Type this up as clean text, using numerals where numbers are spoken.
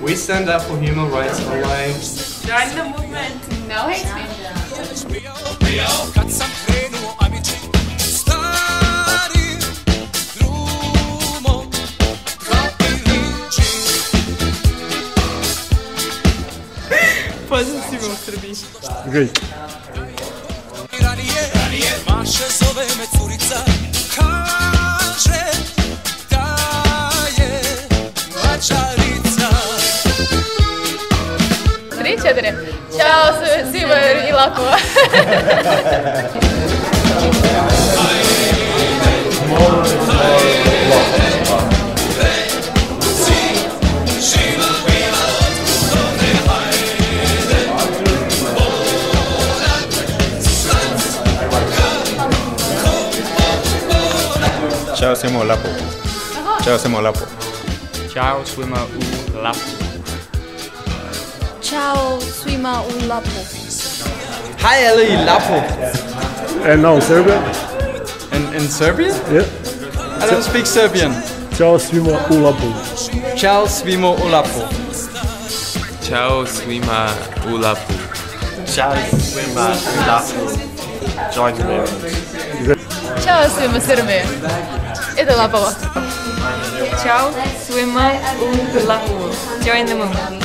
We stand up for human rights online. Join the movement. No hate speech. Pozivaju u Srbiji. Great. Maše zove me curica, kaže da je mlačarica. 3, 4. Ćao svima i Lapova. Ćao svima u Lapovu. Ćao svima u Lapovu. Ćao svima u Lapovu. Ćao svima u Lapovu. Hi Ali Lapovu. And now Serbia? In Serbian? Yeah. I don't speak Serbian. Ćao svima u Lapovu. Ćao svima u Lapovu. Ćao svima u Lapovu. Ćao svima u Lapovu. Join the movement. Ćao svima Srbije. Ide Lapova. Ćao svima u Lapovu. Join the movement.